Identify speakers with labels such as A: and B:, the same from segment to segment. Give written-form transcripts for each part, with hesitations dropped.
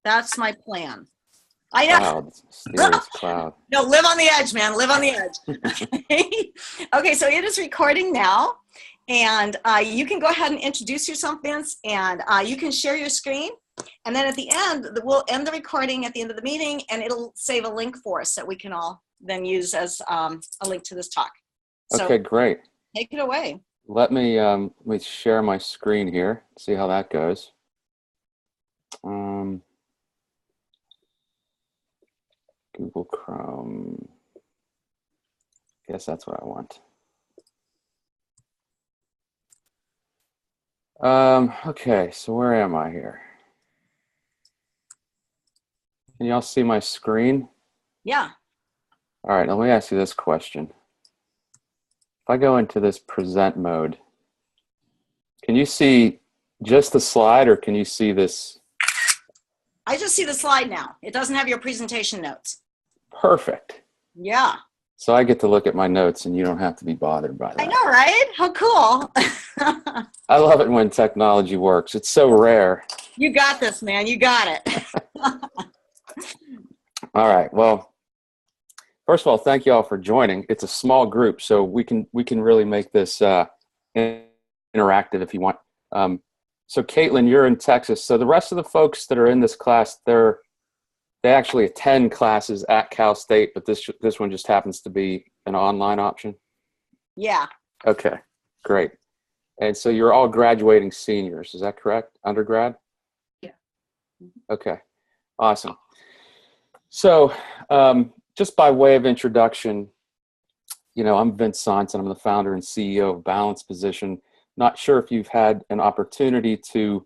A: That's my plan. I know.
B: Cloud, mysterious cloud.
A: No, live on the edge, man. Live on the edge. Okay, so it is recording now. And you can go ahead and introduce yourself, Vince, and you can share your screen. And then at the end, we'll end the recording at the end of the meeting, and it'll save a link for us that we can all then use as a link to this talk. So,
B: okay, great.
A: Take it away.
B: Let me share my screen here, see how that goes. Google Chrome. Guess that's what I want. Okay, so where am I here? Can y'all see my screen?
A: Yeah.
B: All right, let me ask you this question. If I go into this present mode, can you see just the slide, or can you see this?
A: I just see the slide now. It doesn't have your presentation notes.
B: Perfect.
A: Yeah.
B: So I get to look at my notes and you don't have to be bothered by that.
A: I know, right? How cool.
B: I love it when technology works. It's so rare.
A: You got this, man. You got it.
B: All right. Well, first of all, thank you all for joining. It's a small group, so we can really make this interactive if you want. So Caitlin, you're in Texas. So the rest of the folks that are in this class, they actually attend classes at Cal State, but this one just happens to be an online option?
A: Yeah.
B: Okay, great. And so you're all graduating seniors, is that correct? Undergrad?
A: Yeah.
B: Okay, awesome. So just by way of introduction, I'm Vince Sonson. I'm the founder and CEO of Balance Position. Not sure if you've had an opportunity to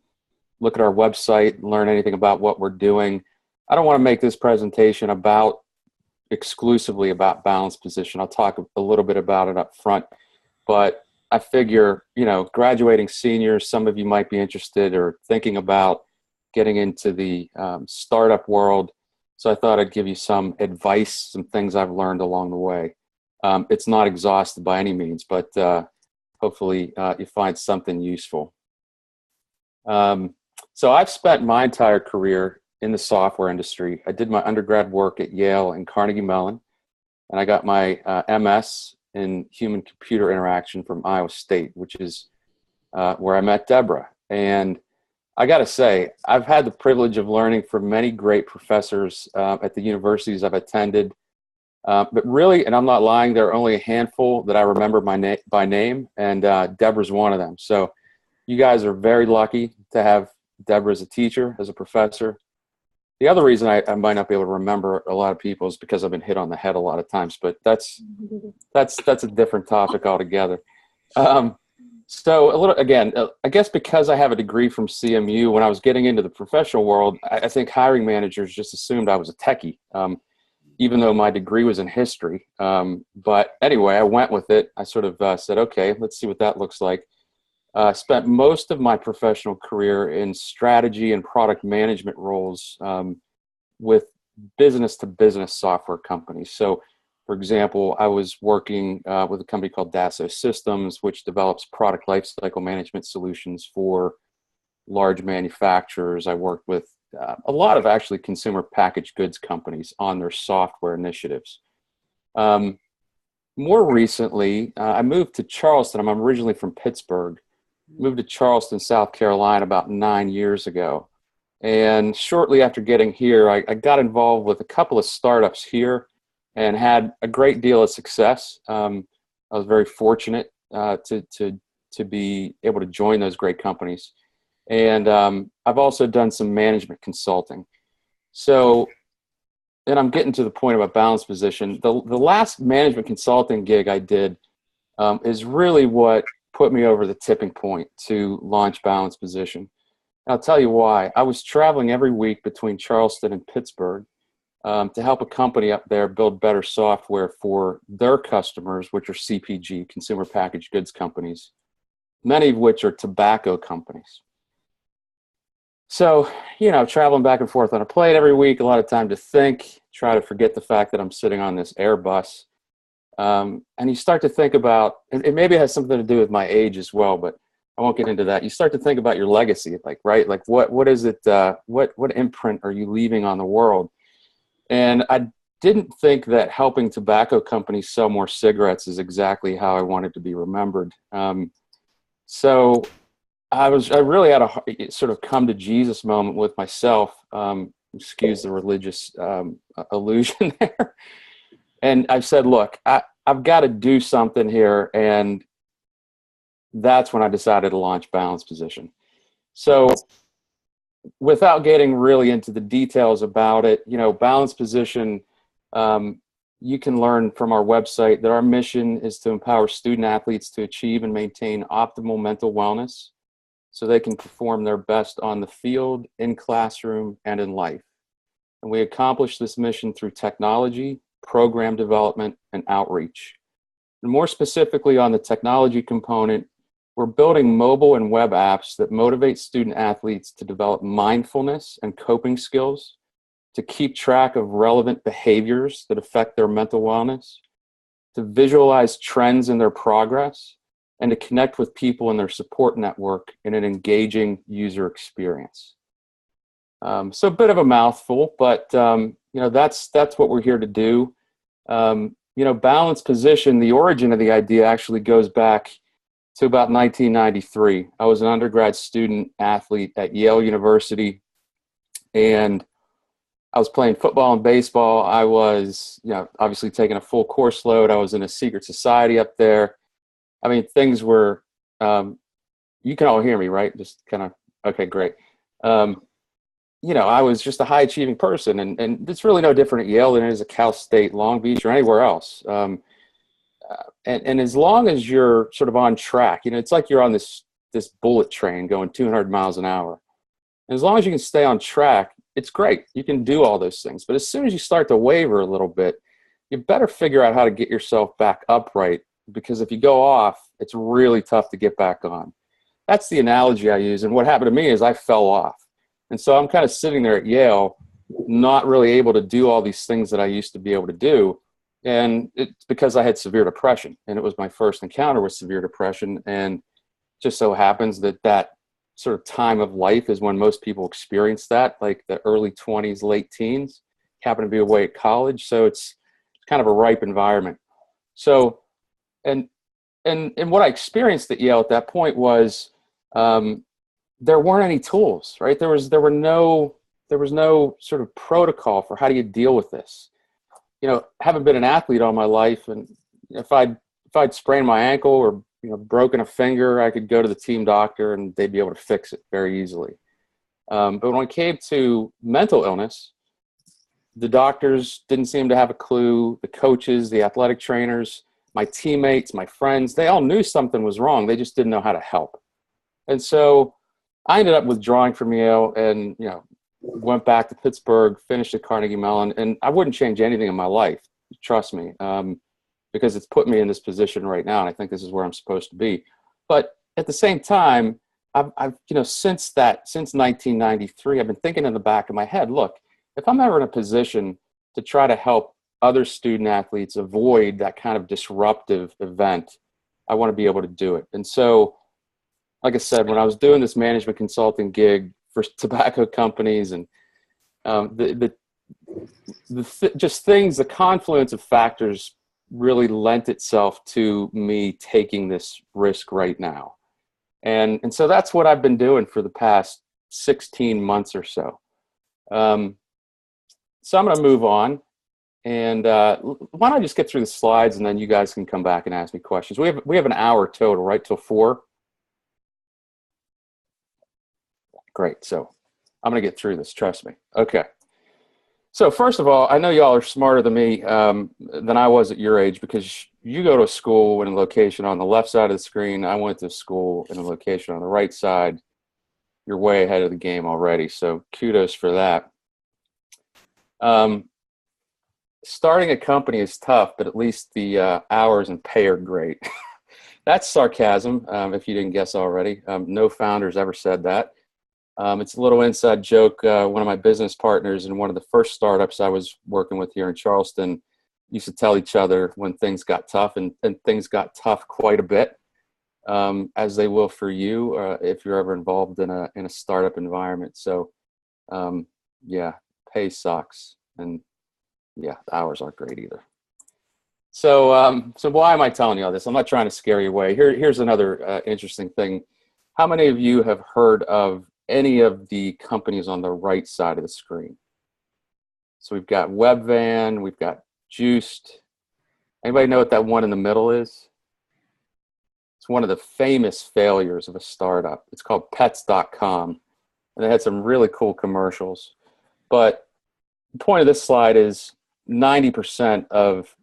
B: look at our website and learn anything about what we're doing. I don't want to make this presentation exclusively about Balance Position. I'll talk a little bit about it up front, but I figure, graduating seniors, some of you might be interested or thinking about getting into the startup world. So I thought I'd give you some advice, some things I've learned along the way. It's not exhaustive by any means, but hopefully you find something useful. So I've spent my entire career in the software industry. I did my undergrad work at Yale and Carnegie Mellon, and I got my MS in human computer interaction from Iowa State, which is where I met Deborah. And I got to say, I've had the privilege of learning from many great professors at the universities I've attended. But really, and I'm not lying, there are only a handful that I remember by name, and Deborah's one of them. So you guys are very lucky to have Deborah as a teacher, as a professor. The other reason I might not be able to remember a lot of people is because I've been hit on the head a lot of times, but that's a different topic altogether. So a little, again, I guess because I have a degree from CMU, when I was getting into the professional world, I think hiring managers just assumed I was a techie, even though my degree was in history. But anyway, I went with it. I sort of said, okay, let's see what that looks like. Spent most of my professional career in strategy and product management roles with business-to-business software companies. So, for example, I was working with a company called Dassault Systems, which develops product lifecycle management solutions for large manufacturers. I worked with a lot of actually consumer packaged goods companies on their software initiatives. More recently, I moved to Charleston. I'm originally from Pittsburgh. Moved to Charleston, South Carolina about 9 years ago. And shortly after getting here, I got involved with a couple of startups here and had a great deal of success. I was very fortunate to be able to join those great companies. And I've also done some management consulting. So, and I'm getting to the point about Balance Position. The last management consulting gig I did is really what put me over the tipping point to launch Balance Position. And I'll tell you why. I was traveling every week between Charleston and Pittsburgh to help a company up there build better software for their customers, which are CPG, consumer packaged goods companies, many of which are tobacco companies. So, traveling back and forth on a plane every week, a lot of time to think, try to forget the fact that I'm sitting on this Airbus. And you start to think about, and maybe it has something to do with my age as well, but I won't get into that. You start to think about your legacy, like, right? Like what is it, what imprint are you leaving on the world? And I didn't think that helping tobacco companies sell more cigarettes is exactly how I wanted to be remembered. So I really had a sort of come to Jesus moment with myself. Excuse the religious allusion there. And I've said, look, I've got to do something here. And that's when I decided to launch Balance Position. So without getting really into the details about it, Balance Position, you can learn from our website that our mission is to empower student athletes to achieve and maintain optimal mental wellness so they can perform their best on the field, in classroom, and in life. And we accomplish this mission through technology, program development, and outreach. And more specifically on the technology component, we're building mobile and web apps that motivate student athletes to develop mindfulness and coping skills, to keep track of relevant behaviors that affect their mental wellness, to visualize trends in their progress, and to connect with people in their support network in an engaging user experience. So a bit of a mouthful, but that's what we're here to do. Balance Position, the origin of the idea actually goes back to about 1993. I was an undergrad student athlete at Yale University, and I was playing football and baseball. I was, obviously taking a full course load. I was in a secret society up there. I mean, things were, you can all hear me, right? Just kind of, okay, great. I was just a high achieving person, and it's really no different at Yale than it is at Cal State, Long Beach, or anywhere else. And as long as you're sort of on track, it's like you're on this bullet train going 200 miles an hour. And as long as you can stay on track, it's great. You can do all those things. But as soon as you start to waver a little bit, you better figure out how to get yourself back upright, because if you go off, it's really tough to get back on. That's the analogy I use. And what happened to me is I fell off. And so I'm kind of sitting there at Yale, not really able to do all these things that I used to be able to do. And it's because I had severe depression, and it was my first encounter with severe depression. And just so happens that sort of time of life is when most people experience that, like the early 20s, late teens, happen to be away at college. So it's kind of a ripe environment. So, and what I experienced at Yale at that point was, there weren't any tools, right? There was no sort of protocol for how do you deal with this. Haven't been an athlete all my life, and if I'd sprained my ankle or broken a finger, I could go to the team doctor and they'd be able to fix it very easily. But when it came to mental illness, the doctors didn't seem to have a clue. The coaches, the athletic trainers, my teammates, my friends, they all knew something was wrong. They just didn't know how to help. And so I ended up withdrawing from Yale and, went back to Pittsburgh, finished at Carnegie Mellon, and I wouldn't change anything in my life, trust me, because it's put me in this position right now, and I think this is where I'm supposed to be. But at the same time, I've since 1993, I've been thinking in the back of my head, look, if I'm ever in a position to try to help other student athletes avoid that kind of disruptive event, I want to be able to do it. And so, like I said, when I was doing this management consulting gig for tobacco companies and just things, the confluence of factors really lent itself to me taking this risk right now. And so that's what I've been doing for the past 16 months or so. So I'm going to move on. And why don't I just get through the slides, and then you guys can come back and ask me questions. We have an hour total, right, till 4? Great. So I'm going to get through this. Trust me. Okay. So first of all, I know y'all are smarter than me, than I was at your age, because you go to a school in a location on the left side of the screen. I went to school in a location on the right side. You're way ahead of the game already. So kudos for that. Starting a company is tough, but at least the hours and pay are great. That's sarcasm, if you didn't guess already. No founder's ever said that. It's a little inside joke. One of my business partners in one of the first startups I was working with here in Charleston used to tell each other when things got tough, and things got tough quite a bit. as they will for you if you're ever involved in a startup environment. So yeah, pay sucks, and yeah, the hours aren't great either. So why am I telling you all this? I'm not trying to scare you away. Here's another interesting thing. How many of you have heard of any of the companies on the right side of the screen? So we've got Webvan, we've got Juiced. Anybody know what that one in the middle is? It's one of the famous failures of a startup. It's called pets.com. And they had some really cool commercials. But the point of this slide is 90% of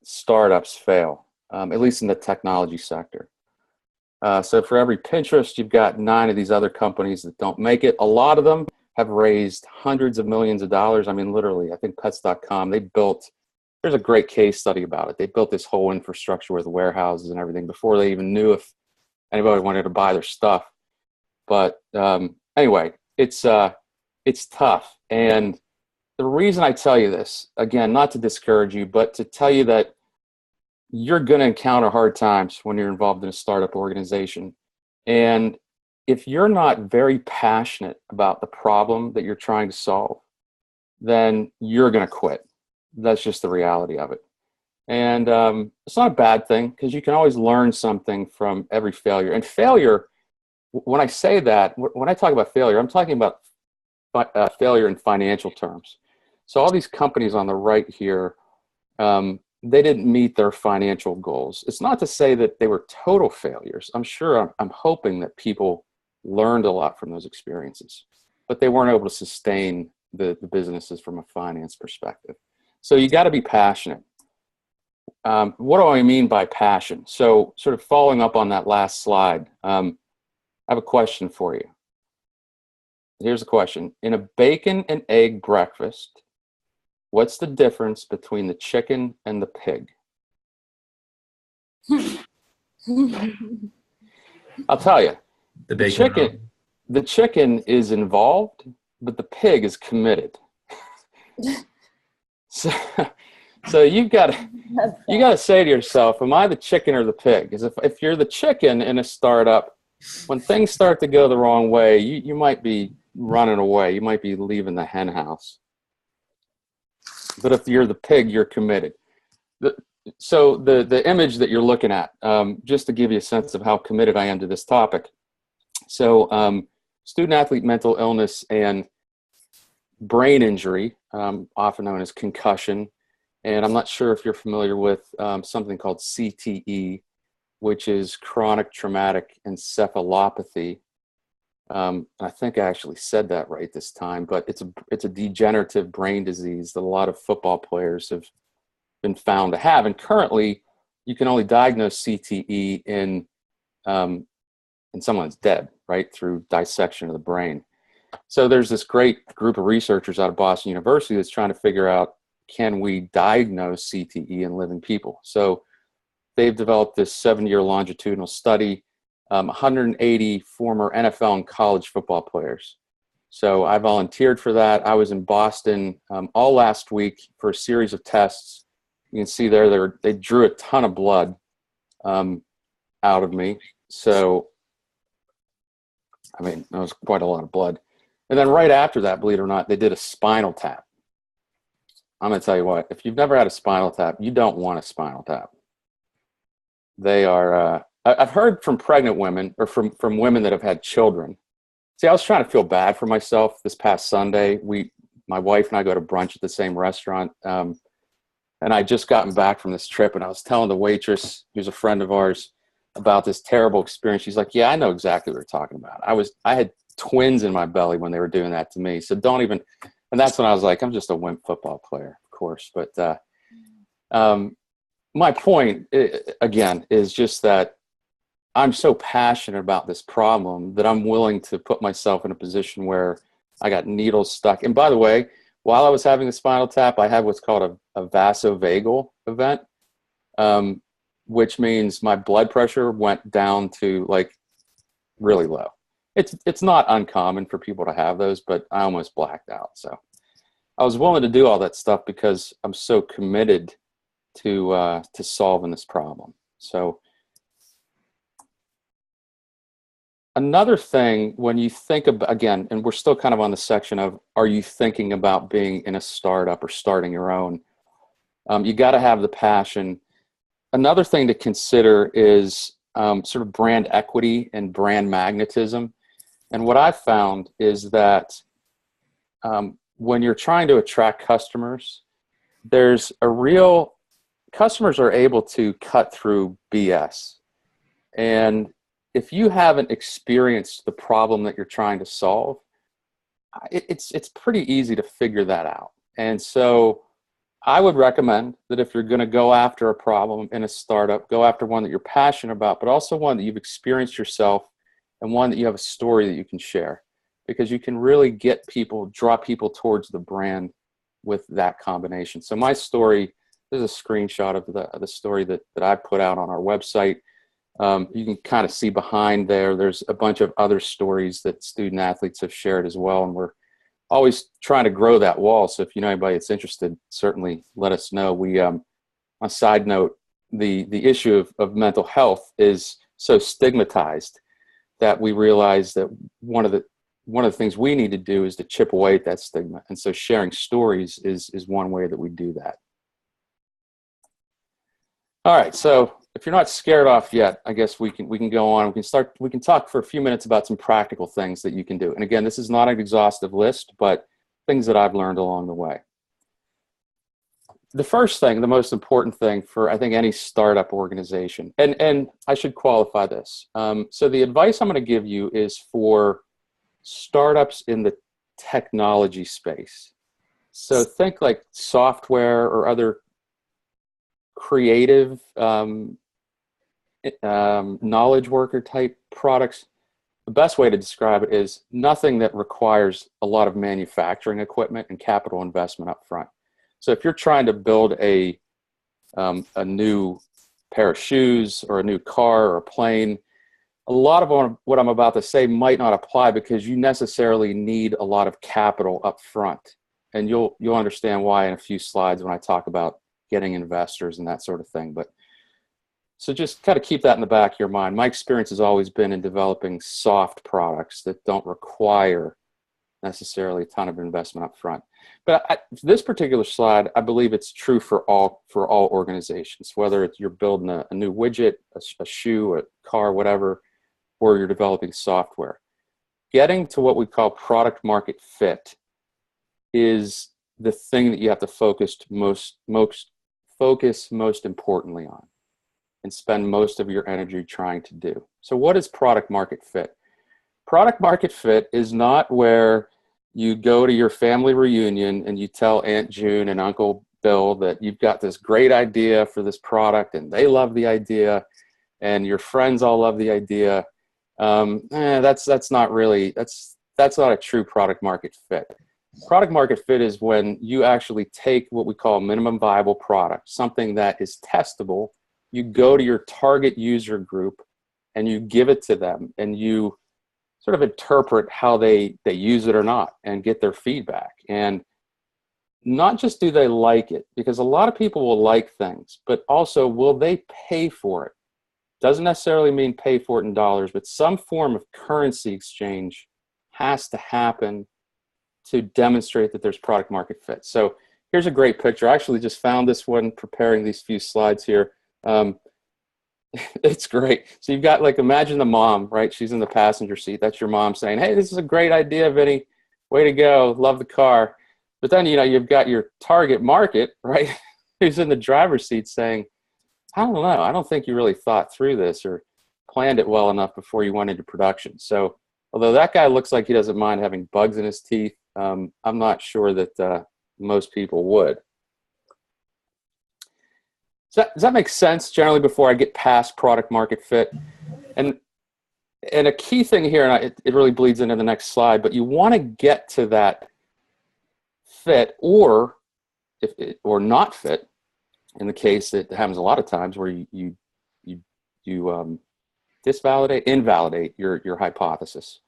B: startups fail, at least in the technology sector. So for every Pinterest, you've got 9 of these other companies that don't make it. A lot of them have raised hundreds of millions of dollars. I mean, literally, I think pets.com, there's a great case study about it. They built this whole infrastructure with warehouses and everything before they even knew if anybody wanted to buy their stuff. But anyway, it's tough. And the reason I tell you this, again, not to discourage you, but to tell you that you're going to encounter hard times when you're involved in a startup organization. And if you're not very passionate about the problem that you're trying to solve, then you're going to quit. That's just the reality of it. And it's not a bad thing, because you can always learn something from every failure. And failure, when I say that, when I talk about failure, I'm talking about failure in financial terms. So all these companies on the right here, they didn't meet their financial goals. It's not to say that they were total failures. I'm hoping that people learned a lot from those experiences, but they weren't able to sustain the businesses from a finance perspective. So you got to be passionate. What do I mean by passion? So sort of following up on that last slide, I have a question for you. Here's the question. In a bacon and egg breakfast, what's the difference between the chicken and the pig? I'll tell you. The chicken is involved, but the pig is committed. So you got to say to yourself, am I the chicken or the pig? Because if you're the chicken in a startup, when things start to go the wrong way, you might be running away. You might be leaving the hen house. But if you're the pig, you're committed. So the image that you're looking at, just to give you a sense of how committed I am to this topic. So student athlete mental illness and brain injury, often known as concussion. And I'm not sure if you're familiar with something called CTE, which is chronic traumatic encephalopathy. I think I actually said that right this time, but it's a degenerative brain disease that a lot of football players have been found to have. And currently, you can only diagnose CTE in someone that's dead, right, through dissection of the brain. So there's this great group of researchers out of Boston University that's trying to figure out, can we diagnose CTE in living people? So they've developed this 7-year longitudinal study, 180 former NFL and college football players. So I volunteered for that. I was in Boston all last week for a series of tests. You can see there, they drew a ton of blood out of me. So, I mean, that was quite a lot of blood. And then right after that, believe it or not, they did a spinal tap. I'm going to tell you what, if you've never had a spinal tap, you don't want a spinal tap. They are, I've heard from pregnant women, or from women that have had children. See, I was trying to feel bad for myself this past Sunday. My wife and I go to brunch at the same restaurant. And I just gotten back from this trip, and I was telling the waitress, who's a friend of ours, about this terrible experience. She's like, yeah, I know exactly what you're talking about. I had twins in my belly when they were doing that to me. So don't even, and that's when I was like, I'm just a wimp football player, of course. But my point, again, is just that I'm so passionate about this problem that I'm willing to put myself in a position where I got needles stuck. And by the way, while I was having a spinal tap, I had what's called a vasovagal event, which means my blood pressure went down to like really low. It's not uncommon for people to have those, but I almost blacked out. So I was willing to do all that stuff because I'm so committed to solving this problem. So Another thing, when you think about, again, and we're still kind of on the section of, are you thinking about being in a startup or starting your own? You got to have the passion. Another thing to consider is sort of brand equity and brand magnetism. And what I've found is that when you're trying to attract customers, there's a real, customers are able to cut through BS. And if you haven't experienced the problem that you're trying to solve, it's pretty easy to figure that out. And so I would recommend that if you're going to go after a problem in a startup, go after one that you're passionate about, but also one that you've experienced yourself and one that you have a story that you can share, because you can really get people, draw people towards the brand with that combination. So my story, there's a screenshot of the story that I put out on our website. You can kind of see behind there, there's a bunch of other stories that student athletes have shared as well. And we're always trying to grow that wall. So if you know anybody that's interested, certainly let us know. We, on a side note, the issue of mental health is so stigmatized that we realize that one of the things we need to do is to chip away at that stigma. And so sharing stories is one way that we do that. All right, so if you're not scared off yet, I guess we can go on. We can talk for a few minutes about some practical things that you can do. And again, this is not an exhaustive list, but things that I've learned along the way. The first thing, the most important thing for, I think, any startup organization, and I should qualify this. So the advice I'm going to give you is for startups in the technology space. So think like software or other creative knowledge worker type products. The best way to describe it is nothing that requires a lot of manufacturing equipment and capital investment up front. So if you're trying to build a new pair of shoes or a new car or a plane, a lot of what I'm about to say might not apply because you necessarily need a lot of capital up front. And you'll understand why in a few slides when I talk about getting investors and that sort of thing. But so just kind of keep that in the back of your mind. My experience has always been in developing soft products that don't require necessarily a ton of investment up front. But this particular slide, I believe it's true for all organizations, whether it's you're building a new widget, a shoe, a car, whatever, or you're developing software. Getting to what we call product market fit is the thing that you have to focus most importantly on and spend most of your energy trying to do. So what is product market fit? Product market fit is not where you go to your family reunion and you tell Aunt June and Uncle Bill that you've got this great idea for this product and they love the idea and your friends all love the idea. That's not a true product market fit. Product market fit is when you actually take what we call minimum viable product, something that is testable. You go to your target user group and you give it to them and you sort of interpret how they use it or not and get their feedback. And not just do they like it, because a lot of people will like things, but also will they pay for it? Doesn't necessarily mean pay for it in dollars, but some form of currency exchange has to happen to demonstrate that there's product market fit. So here's a great picture. I actually just found this one preparing these few slides here. It's great. So you've got, like, imagine the mom, right? She's in the passenger seat. That's your mom saying, hey, this is a great idea, Vinny. Way to go. Love the car. But then, you've got your target market, right? Who's in the driver's seat saying, I don't know. I don't think you really thought through this or planned it well enough before you went into production. So although that guy looks like he doesn't mind having bugs in his teeth, I'm not sure that most people would. Does that make sense generally before I get past product market fit? And a key thing here, and it really bleeds into the next slide, but you want to get to that fit or not fit, in the case that happens a lot of times where you invalidate your hypothesis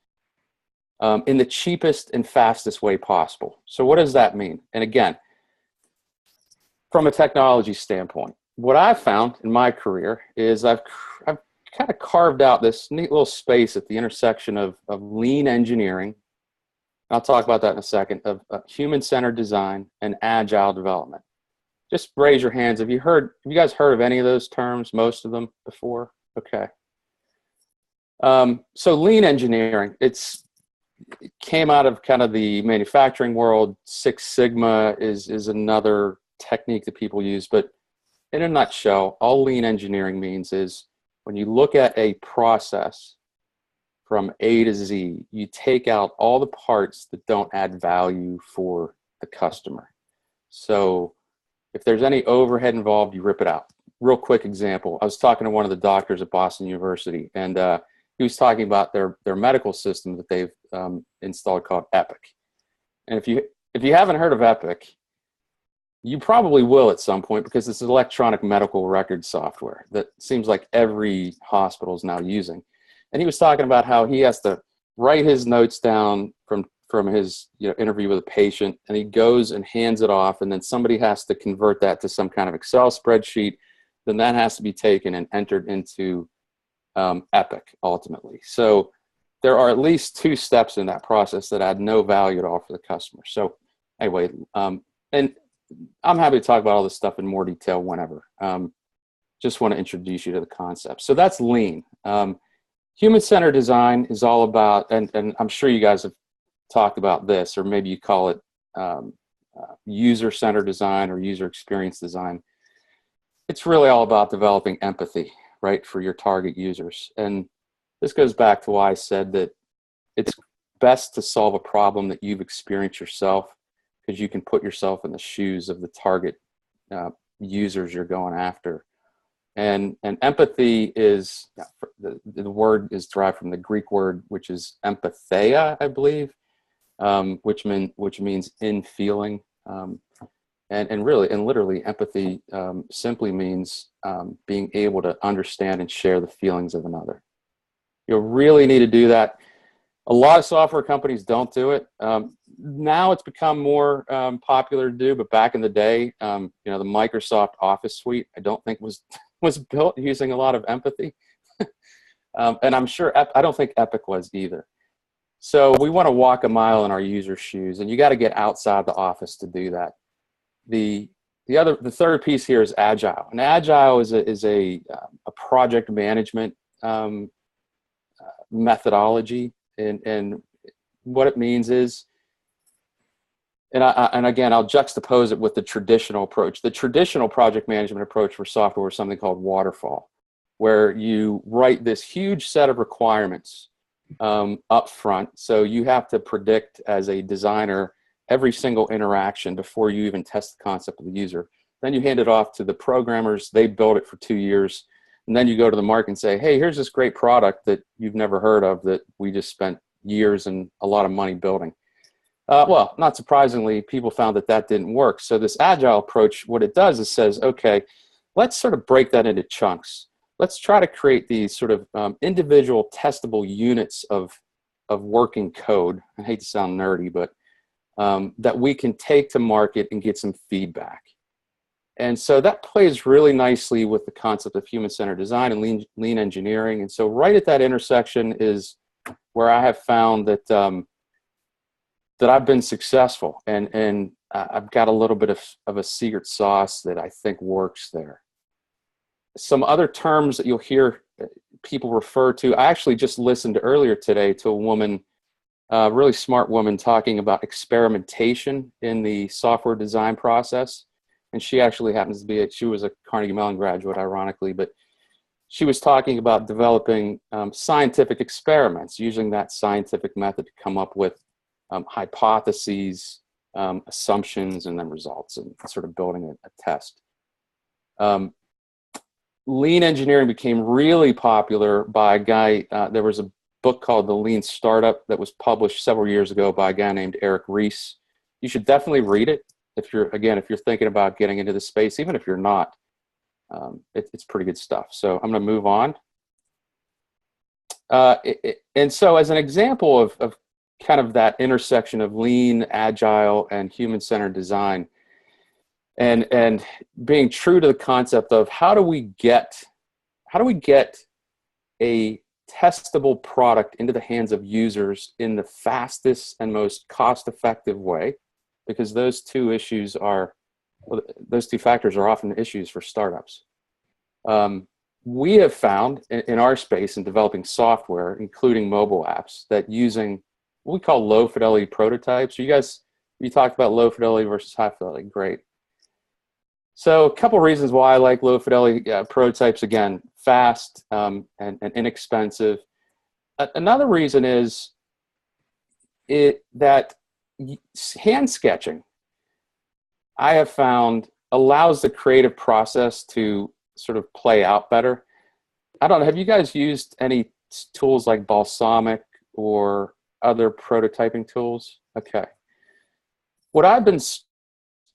B: in the cheapest and fastest way possible. So what does that mean? And again, from a technology standpoint, what I've found in my career is I've kind of carved out this neat little space at the intersection of lean engineering. I'll talk about that in a second, of human-centered design and agile development. Just raise your hands. Have you guys heard of any of those terms, most of them before? Okay. So lean engineering, it came out of kind of the manufacturing world. Six Sigma is another technique that people use, but in a nutshell, all lean engineering means is when you look at a process from A to Z, you take out all the parts that don't add value for the customer. So if there's any overhead involved, you rip it out. Real quick example, I was talking to one of the doctors at Boston University, and he was talking about their medical system that they've installed called Epic. And if you haven't heard of Epic, you probably will at some point, because it's electronic medical record software that seems like every hospital is now using. And he was talking about how he has to write his notes down from his interview with a patient, and he goes and hands it off, and then somebody has to convert that to some kind of Excel spreadsheet. Then that has to be taken and entered into Epic ultimately. So there are at least 2 steps in that process that add no value at all for the customer. So anyway, and I'm happy to talk about all this stuff in more detail whenever. Just want to introduce you to the concept. So that's lean. Human-centered design is all about, and I'm sure you guys have talked about this, or maybe you call it user-centered design or user experience design. It's really all about developing empathy, right, for your target users. And this goes back to why I said that it's best to solve a problem that you've experienced yourself, because you can put yourself in the shoes of the target users you're going after. And empathy is, the word is derived from the Greek word, which is empatheia, I believe, which means in feeling. And literally empathy simply means being able to understand and share the feelings of another. You really need to do that. A lot of software companies don't do it. Now it's become more popular to do, but back in the day, the Microsoft Office suite, I don't think was built using a lot of empathy. And I'm sure, I don't think Epic was either. So we want to walk a mile in our user shoes, and you got to get outside the office to do that. The third piece here is agile, and agile is a project management methodology, and what it means is, and again, I'll juxtapose it with the traditional approach. The traditional project management approach for software is something called waterfall, where you write this huge set of requirements up front. So you have to predict as a designer every single interaction before you even test the concept of the user. Then you hand it off to the programmers. They build it for 2 years. And then you go to the market and say, hey, here's this great product that you've never heard of that we just spent years and a lot of money building. Well, not surprisingly, people found that didn't work. So this agile approach, what it does is says, okay, let's sort of break that into chunks. Let's try to create these sort of individual testable units of working code. I hate to sound nerdy, but that we can take to market and get some feedback. And so that plays really nicely with the concept of human-centered design and lean engineering. And so right at that intersection is where I have found that that I've been successful, and I've got a little bit of a secret sauce that I think works there. Some other terms that you'll hear people refer to, I actually just listened earlier today to a woman, a really smart woman, talking about experimentation in the software design process. And she actually happens to be, she was a Carnegie Mellon graduate, ironically, but she was talking about developing scientific experiments, using that scientific method to come up with hypotheses, assumptions, and then results, and sort of building a test. Lean engineering became really popular by a guy, there was a book called The Lean Startup that was published several years ago by a guy named Eric Ries. You should definitely read it if you're thinking about getting into the space, even if you're not. It's pretty good stuff. So I'm going to move on. And so as an example of kind of that intersection of lean, agile, and human-centered design, and being true to the concept of how do we get a testable product into the hands of users in the fastest and most cost-effective way, because those two factors are often issues for startups. We have found in our space in developing software, including mobile apps, that using what we call low fidelity prototypes. You talked about low fidelity versus high fidelity. Great. So a couple reasons why I like low fidelity prototypes. Again, fast and inexpensive. Another reason is that hand sketching, I have found, allows the creative process to sort of play out better. I don't know, have you guys used any tools like Balsamic or other prototyping tools? Okay. What I've been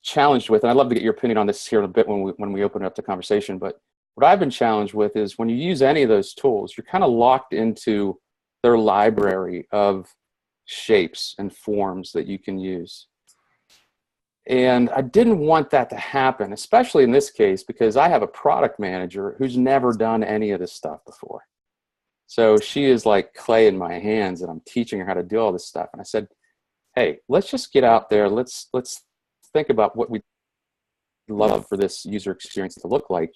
B: challenged with, and I'd love to get your opinion on this here in a bit when we open up the conversation, but what I've been challenged with is when you use any of those tools, you're kind of locked into their library of shapes and forms that you can use. And I didn't want that to happen, especially in this case, because I have a product manager who's never done any of this stuff before. So she is like clay in my hands, and I'm teaching her how to do all this stuff. And I said, hey, let's just get out there. Let's think about what we'd love for this user experience to look like.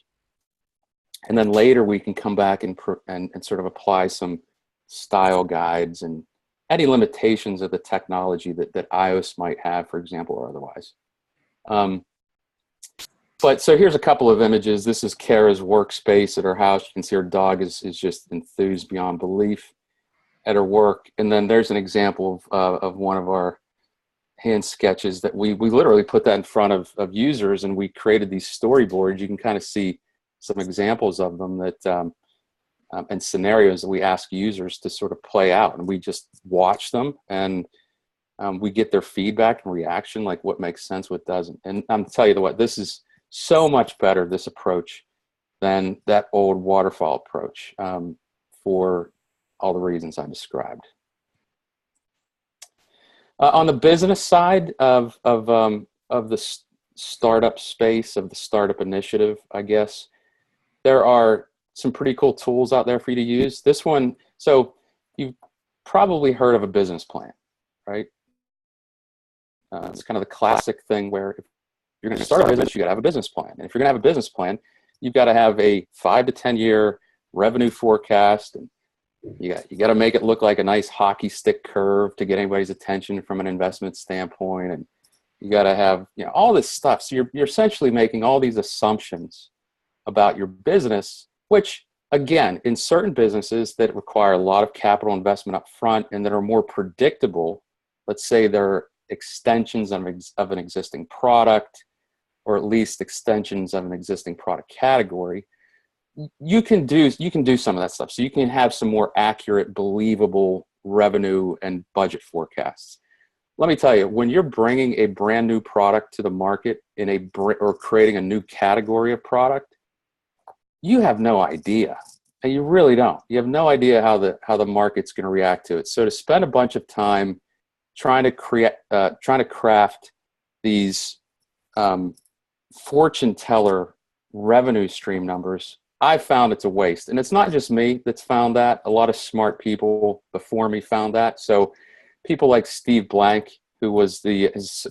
B: And then later we can come back and sort of apply some style guides and any limitations of the technology that iOS might have, for example, or otherwise. But so here's a couple of images. This is Kara's workspace at her house. You can see her dog is just enthused beyond belief at her work. And then there's an example of one of our hand sketches that we literally put that in front of users, and we created these storyboards. You can kind of see some examples of them that and scenarios that we ask users to sort of play out, and we just watch them, and we get their feedback and reaction, like what makes sense, what doesn't. And I'm telling you what, this is so much better, this approach, than that old waterfall approach for all the reasons I described. On the business side of the startup space, of the startup initiative, I guess, there are some pretty cool tools out there for you to use. This one, so you've probably heard of a business plan, right? It's kind of the classic thing where if you're going to start a business, you got to have a business plan. And if you're going to have a business plan, you've got to have a 5 to 10 year revenue forecast, and you got to make it look like a nice hockey stick curve to get anybody's attention from an investment standpoint, and you got to have all this stuff. So you're essentially making all these assumptions about your business, which again, in certain businesses that require a lot of capital investment up front and that are more predictable, let's say they're extensions of an existing product, or at least extensions of an existing product category, you can do some of that stuff. So you can have some more accurate, believable revenue and budget forecasts. Let me tell you, when you're bringing a brand new product to the market or creating a new category of product, you have no idea. And you really don't. You have no idea how the market's going to react to it. So to spend a bunch of time trying to craft these fortune teller revenue stream numbers, I found it's a waste. And it's not just me that's found that. A lot of smart people before me found that. So people like Steve Blank, who was his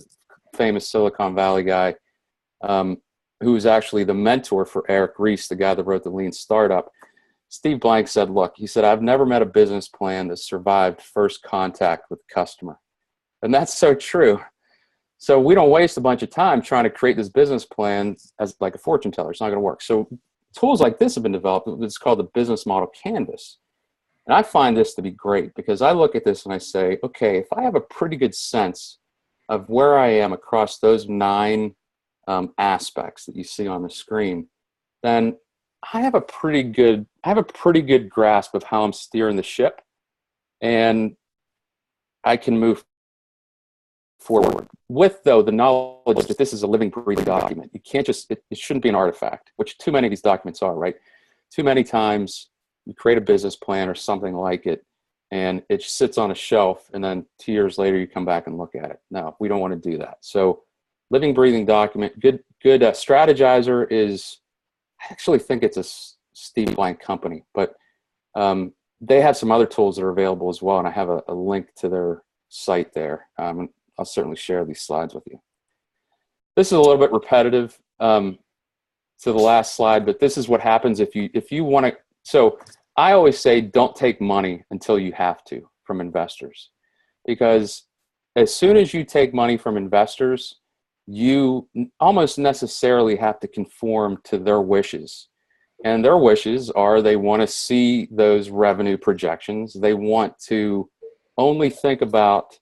B: famous Silicon Valley guy, who was actually the mentor for Eric Ries, the guy that wrote the Lean Startup. Steve Blank said, look, he said, I've never met a business plan that survived first contact with the customer. And that's so true. So we don't waste a bunch of time trying to create this business plan as like a fortune teller. It's not going to work. So tools like this have been developed. It's called the business model canvas. And I find this to be great because I look at this and I say, okay, if I have a pretty good sense of where I am across those 9 aspects that you see on the screen, then I have a pretty good grasp of how I'm steering the ship, and I can move forward with, though, the knowledge that this is a living, breathing document. You can't just, it shouldn't be an artifact, which too many of these documents are, right? Too many times you create a business plan or something like it, and it sits on a shelf, and then 2 years later you come back and look at it. No, we don't want to do that. So living, breathing document. Good strategizer is, I actually think it's a Steve Blank company, but They have some other tools that are available as well, and I have a link to their site there. I'll certainly share these slides with you. This is a little bit repetitive to the last slide, but this is what happens if you want to. So I always say don't take money until you have to from investors, because as soon as you take money from investors, you almost necessarily have to conform to their wishes. And their wishes are they want to see those revenue projections. They want to only think about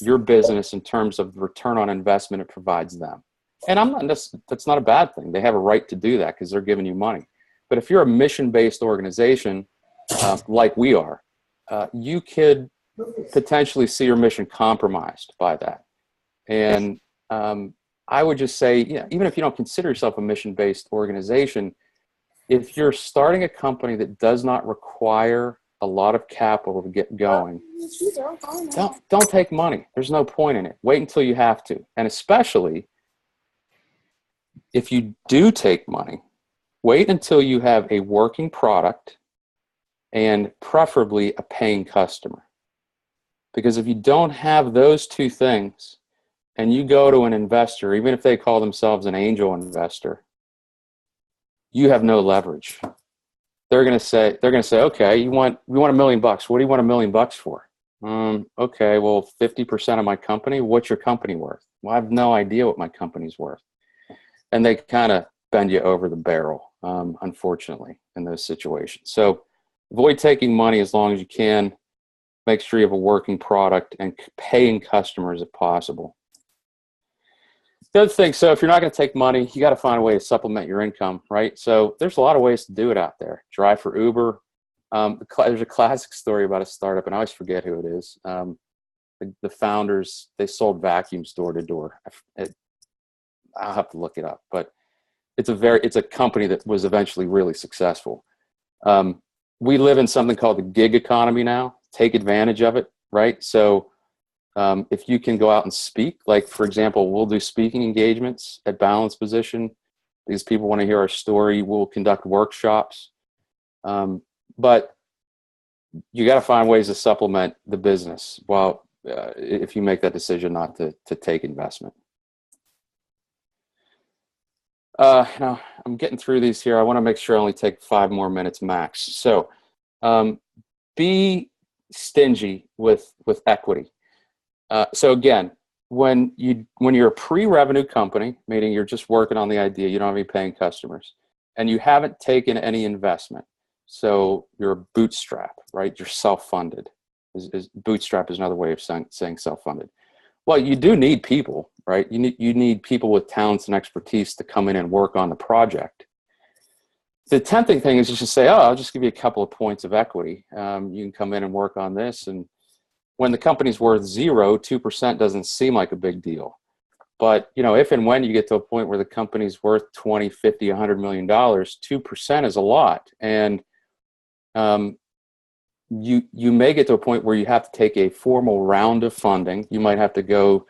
B: your business in terms of the return on investment it provides them. And that's not a bad thing. They have a right to do that because they're giving you money. But if you're a mission-based organization like we are, you could potentially see your mission compromised by that. And I would just say, even if you don't consider yourself a mission-based organization, if you're starting a company that does not require a lot of capital to get going, don't take money. There's no point in it. Wait until you have to. And especially if you do take money, wait until you have a working product and preferably a paying customer. Because if you don't have those two things and you go to an investor, even if they call themselves an angel investor, you have no leverage. They're going to say, okay, we want $1 million. What do you want $1 million for? Okay, well, 50% of my company. What's your company worth? Well, I have no idea what my company's worth. And they kind of bend you over the barrel, unfortunately, in those situations. So avoid taking money as long as you can. Make sure you have a working product and paying customers if possible. The other thing, so if you're not going to take money, you got to find a way to supplement your income, right? So there's a lot of ways to do it out there. Drive for Uber. There's a classic story about a startup, and I always forget who it is. The founders, they sold vacuums door to door. I'll have to look it up, but it's a company that was eventually really successful. We live in something called the gig economy now. Take advantage of it, right? So if you can go out and speak, like for example, we'll do speaking engagements at Balance Position. These people want to hear our story. We'll conduct workshops. But you got to find ways to supplement the business if you make that decision not to take investment. Now I'm getting through these here. I want to make sure I only take 5 more minutes max. So be stingy with equity. So again, when you're a pre-revenue company, meaning you're just working on the idea, you don't have any paying customers, and you haven't taken any investment, so you're a bootstrap, right? You're self-funded. Bootstrap is another way of saying self-funded. Well, you do need people, right? You need people with talents and expertise to come in and work on the project. The tempting thing is just to say, I'll just give you a couple of points of equity. You can come in and work on this, and when the company's worth 0, 2% doesn't seem like a big deal. But, if and when you get to a point where the company's worth 20, 50, $100 million, 2% is a lot. And you may get to a point where you have to take a formal round of funding. You might have to go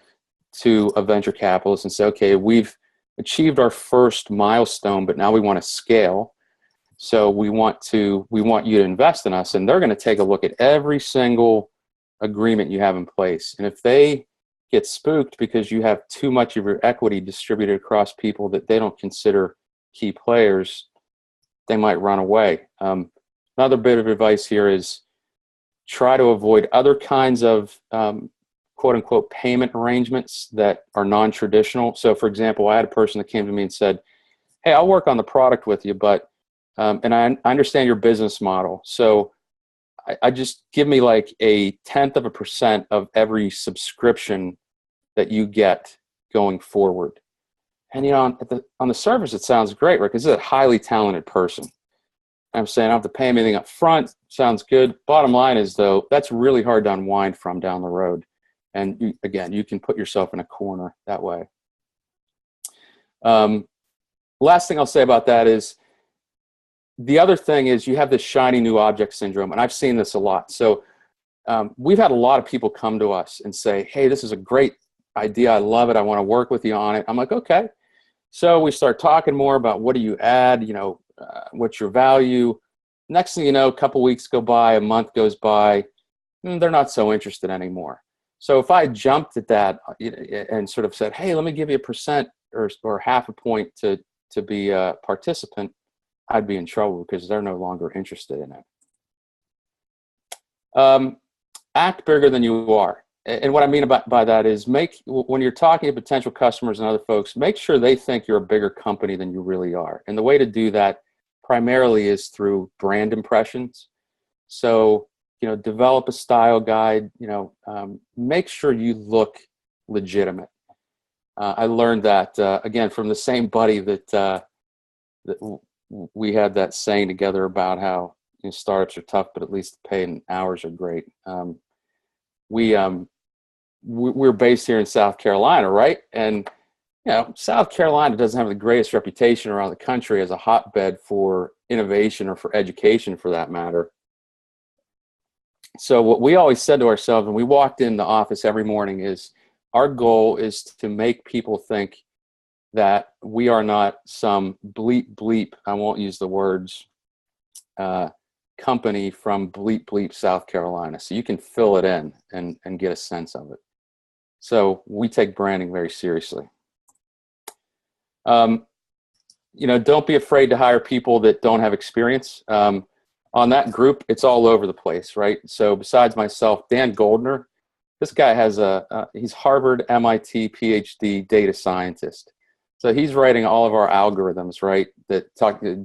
B: to a venture capitalist and say, okay, we've achieved our first milestone, but now we want to scale. So we want you to invest in us. And they're going to take a look at every single agreement you have in place. And if they get spooked because you have too much of your equity distributed across people that they don't consider key players, they might run away. Another bit of advice here is try to avoid other kinds of quote unquote payment arrangements that are non-traditional. So for example, I had a person that came to me and said, hey, I'll work on the product with you, but and I understand your business model. So I just give me like 0.1% of every subscription that you get going forward. And on the surface, it sounds great, right? Because this is a highly talented person. I'm saying I don't have to pay him anything up front. Sounds good. Bottom line is, though, that's really hard to unwind from down the road. And you can put yourself in a corner that way. Last thing I'll say about that is, the other thing is you have this shiny new object syndrome, and I've seen this a lot. So we've had a lot of people come to us and say, hey, this is a great idea. I love it. I want to work with you on it. I'm like, okay. So we start talking more about what do you add, what's your value. next thing you know, a couple weeks go by, a month goes by, they're not so interested anymore. So if I jumped at that and sort of said, hey, let me give you a percent or half a point to be a participant, I'd be in trouble because they're no longer interested in it. Act bigger than you are. And what I mean by that is when you're talking to potential customers and other folks, make sure they think you're a bigger company than you really are. And the way to do that primarily is through brand impressions. So, develop a style guide, make sure you look legitimate. I learned that, again, from the same buddy that we had that saying together about how startups are tough, but at least the pay and hours are great. We're based here in South Carolina, right? And South Carolina doesn't have the greatest reputation around the country as a hotbed for innovation or for education, for that matter. So what we always said to ourselves when we walked in the office every morning is our goal is to make people think that we are not some bleep, I won't use the words, company from bleep, South Carolina. So you can fill it in and get a sense of it. So we take branding very seriously. Don't be afraid to hire people that don't have experience. On that group, it's all over the place, right? So besides myself, Dan Goldner, this guy has he's Harvard, MIT, PhD data scientist. So he's writing all of our algorithms, right?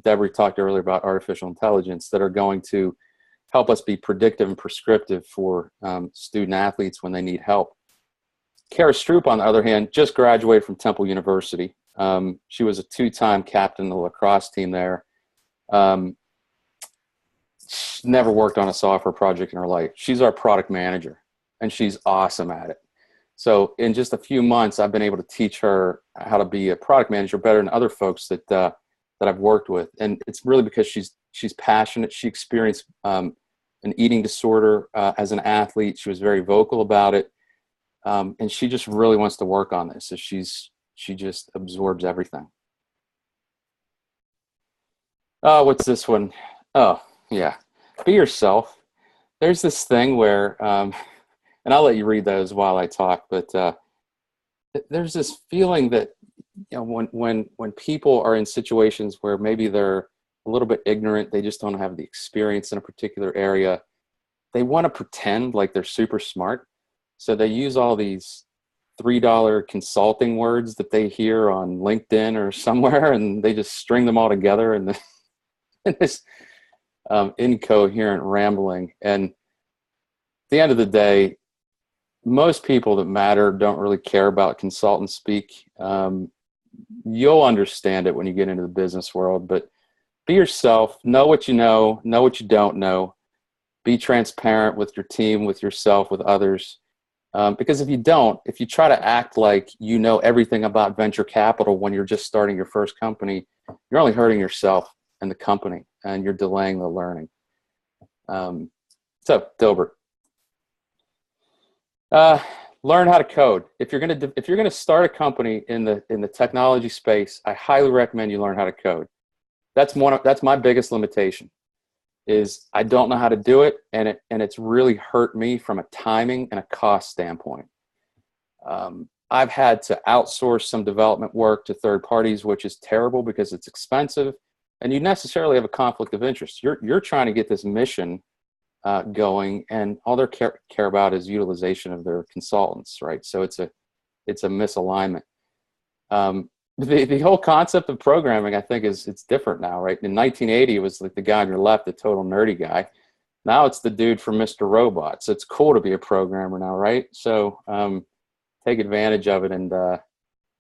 B: Deborah talked earlier about artificial intelligence that are going to help us be predictive and prescriptive for student athletes when they need help. Kara Stroop, on the other hand, just graduated from Temple University. She was a 2-time captain of the lacrosse team there. Never worked on a software project in her life. She's our product manager, and she's awesome at it. So in just a few months, I've been able to teach her how to be a product manager better than other folks that I've worked with. And it's really because she's passionate. She experienced an eating disorder as an athlete. She was very vocal about it. And she just really wants to work on this. So she just absorbs everything. What's this one? Oh, yeah. Be yourself. There's this thing where, and I'll let you read those while I talk, but there's this feeling that, when people are in situations where maybe they're a little bit ignorant, they just don't have the experience in a particular area, they want to pretend like they're super smart. So they use all these $3 consulting words that they hear on LinkedIn or somewhere, and they just string them all together in this incoherent rambling. And at the end of the day, most people that matter don't really care about consultant speak. You'll understand it when you get into the business world, but be yourself, know what you know what you don't know, be transparent with your team, with yourself, with others. Because if you try to act like you know everything about venture capital when you're just starting your first company, you're only hurting yourself and the company, and you're delaying the learning. So, Dilbert, learn how to code. If you're gonna start a company in the technology space, I highly recommend you learn how to code. That's my biggest limitation. Is I don't know how to do it, and it's really hurt me from a timing and a cost standpoint. I've had to outsource some development work to third parties, which is terrible because it's expensive, and you necessarily have a conflict of interest. You're trying to get this mission going, and all they care about is utilization of their consultants, right? So it's a misalignment. The whole concept of programming, I think, it's different now, right? In 1980, it was like the guy on your left, the total nerdy guy. Now it's the dude from Mr. Robot. So it's cool to be a programmer now, right? So take advantage of it and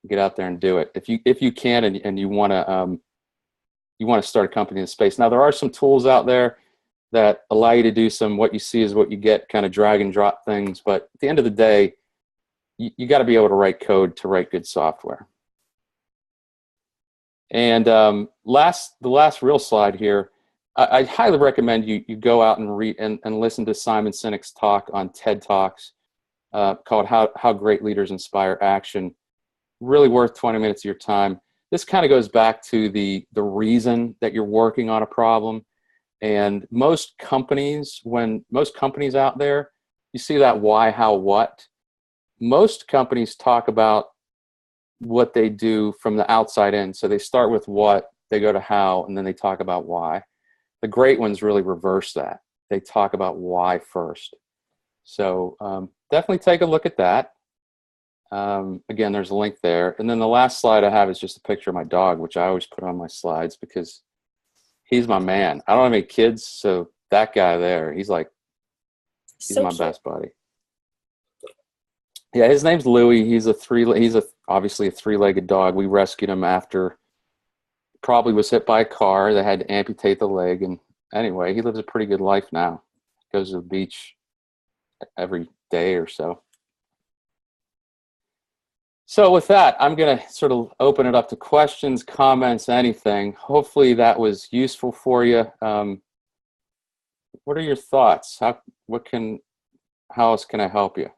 B: get out there and do it if you can, and you want to start a company in the space. Now there are some tools out there that allow you to do some what you see is what you get kind of drag and drop things, but at the end of the day, you got to be able to write code to write good software. And the last real slide here, I highly recommend you go out and read and listen to Simon Sinek's talk on TED Talks called How Great Leaders Inspire Action. Really worth 20 minutes of your time. This kind of goes back to the reason that you're working on a problem. And most companies, when most companies out there, you see that why, how, what. Most companies talk about what they do from the outside in. So they start with what, they go to how, and then they talk about why. The great ones really reverse that. They talk about why first. So definitely take a look at that. Again, there's a link there. And then the last slide I have is just a picture of my dog, which I always put on my slides because he's my man. I don't have any kids, so that guy there, he's
A: So
B: my
A: cute.
B: best buddy. Yeah, his name's Louie. He's obviously a three-legged dog. We rescued him after probably was hit by a car. They had to amputate the leg, and anyway, he lives a pretty good life now. Goes to the beach every day or so. So with that, I'm going to sort of open it up to questions, comments, anything. Hopefully that was useful for you. What are your thoughts? How else can I help you?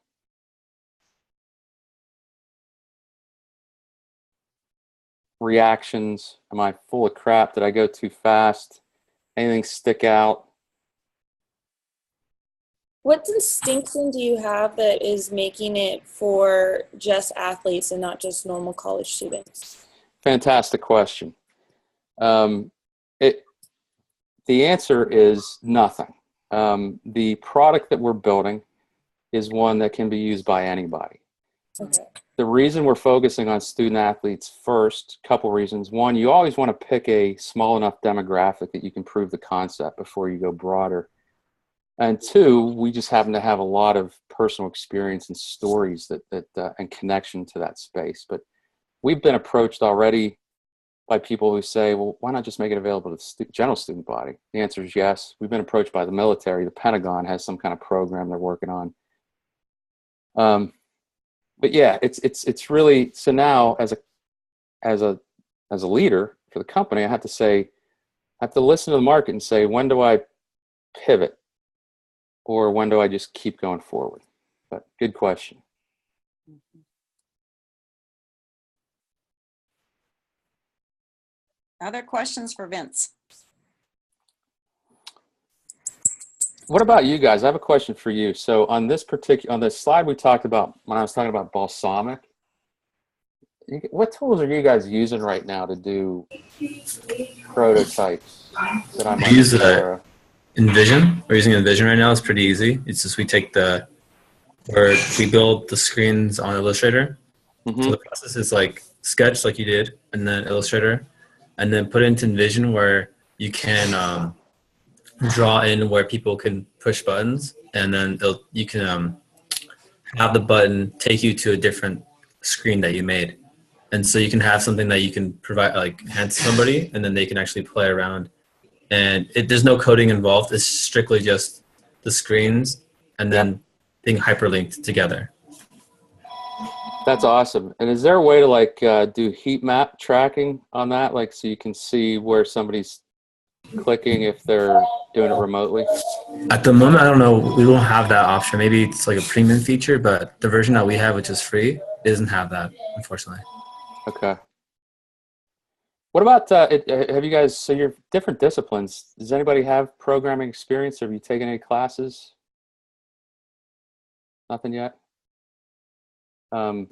B: Reactions? Am I full of crap? Did I go too fast? Anything stick out?
C: What distinction do you have that is making it for just athletes and not just normal college students?
B: Fantastic question. The answer is nothing. The product that we're building is one that can be used by anybody.
C: Okay.
B: The reason we're focusing on student athletes first, couple reasons. One, you always want to pick a small enough demographic that you can prove the concept before you go broader. And two, we just happen to have a lot of personal experience and stories and connection to that space. But we've been approached already by people who say, well, why not just make it available to the general student body? The answer is yes. We've been approached by the military. The Pentagon has some kind of program they're working on. But yeah, it's really, so now as a leader for the company, I have to listen to the market and say, when do I pivot? Or when do I just keep going forward? But good question.
A: Other questions for Vince?
B: What about you guys? I have a question for you. So on this slide we talked about, when I was talking about balsamic, what tools are you guys using right now to do prototypes that I might
D: use
B: borrow?
D: Envision. We're using Envision right now. It's pretty easy. It's just we build the screens on Illustrator.
B: Mm-hmm.
D: So the process is like Sketch, like you did, and then Illustrator, and then put it into Envision where you can draw in where people can push buttons, and then you can have the button take you to a different screen that you made. And so you can have something that you can provide, like hand to somebody, and then they can actually play around. And there's no coding involved. It's strictly just the screens and then being hyperlinked together.
B: That's awesome. And is there a way to do heat map tracking on that? Like, so you can see where somebody's clicking if they're doing it remotely?
D: At the moment, I don't know. We don't have that option. Maybe it's like a premium feature, but the version that we have, which is free, doesn't have that, unfortunately.
B: Okay. What about, have you guys, so you're different disciplines. Does anybody have programming experience? Have you taken any classes? Nothing yet? If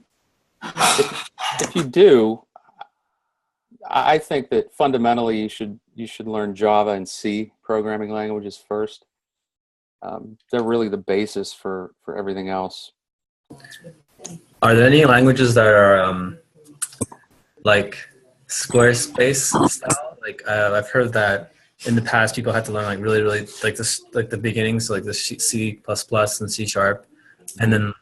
B: you do, I think that fundamentally you should learn Java and C programming languages first. They're really the basis for everything else.
D: Are there any languages that are like Squarespace style? Like I've heard that in the past people had to learn like really like this, like the beginnings, so like the C++ and C#, and then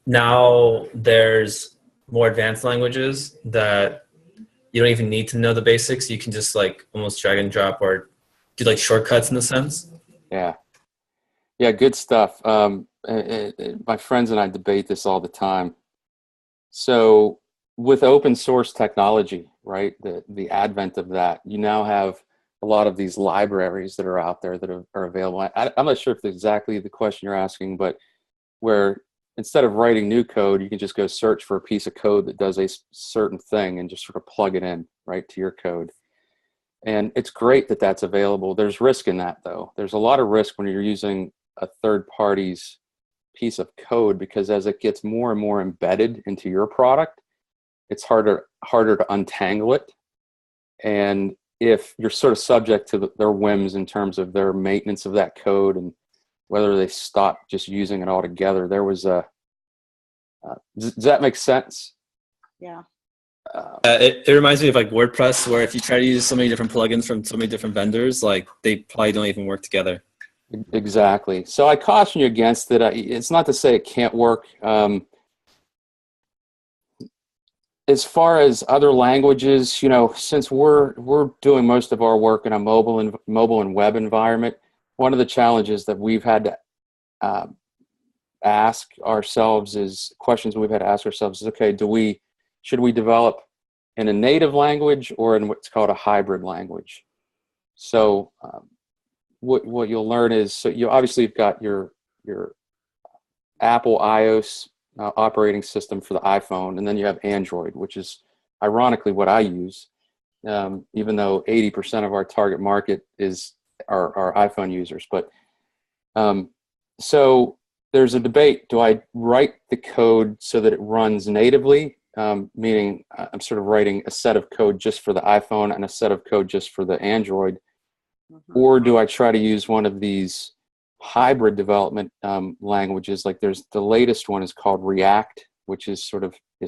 D: now there's more advanced languages that you don't even need to know the basics. You can just like almost drag and drop or do like shortcuts in a sense.
B: Yeah, good stuff. My friends and I debate this all the time. So with open source technology, right, the advent of that, you now have a lot of these libraries that are out there that are available. I'm not sure if it's exactly the question you're asking, but where instead of writing new code, you can just go search for a piece of code that does a certain thing and just sort of plug it in right to your code. And it's great that that's available. There's risk in that, though. There's a lot of risk when you're using a third party's piece of code, because as it gets more and more embedded into your product, it's harder to untangle it. And if you're sort of subject to their whims in terms of their maintenance of that code and whether they stop just using it altogether, there was a does that make sense?
A: Yeah.
D: It reminds me of like WordPress, where if you try to use so many different plugins from so many different vendors, like they probably don't even work together.
B: Exactly. So I caution you against it. It's not to say it can't work. As far as other languages, since we're doing most of our work in a mobile and web environment, one of the challenges that we've had to ask ourselves is okay, should we develop in a native language or in what's called a hybrid language? So what you'll learn is, so you've got your Apple iOS operating system for the iPhone, and then you have Android, which is ironically what I use, even though 80% of our target market are iPhone users. But so there's a debate: do I write the code so that it runs natively, meaning I'm sort of writing a set of code just for the iPhone and a set of code just for the Android, or do I try to use one of these hybrid development languages? Like the latest one is called React, which is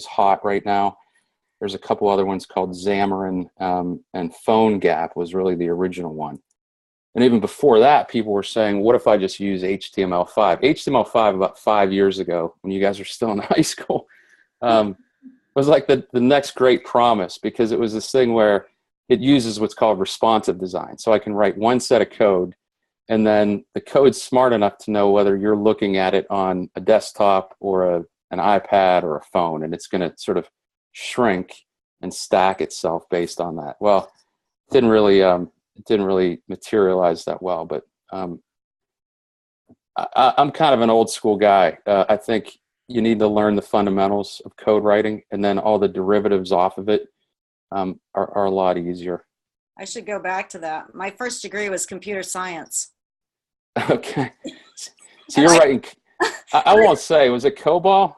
B: hot right now. There's a couple other ones called Xamarin, and PhoneGap was really the original one. And even before that, people were saying, what if I just use HTML5? HTML5 about 5 years ago, when you guys are still in high school, was like the next great promise, because it was this thing where it uses what's called responsive design. So I can write one set of code, and then the code's smart enough to know whether you're looking at it on a desktop or an iPad or a phone, and it's going to sort of shrink and stack itself based on that. Well, it didn't really materialize that well, but I'm kind of an old school guy. I think you need to learn the fundamentals of code writing, and then all the derivatives off of it are a lot easier.
A: I should go back to that. My first degree was computer science.
B: Okay. So you're writing, I won't say, was it COBOL?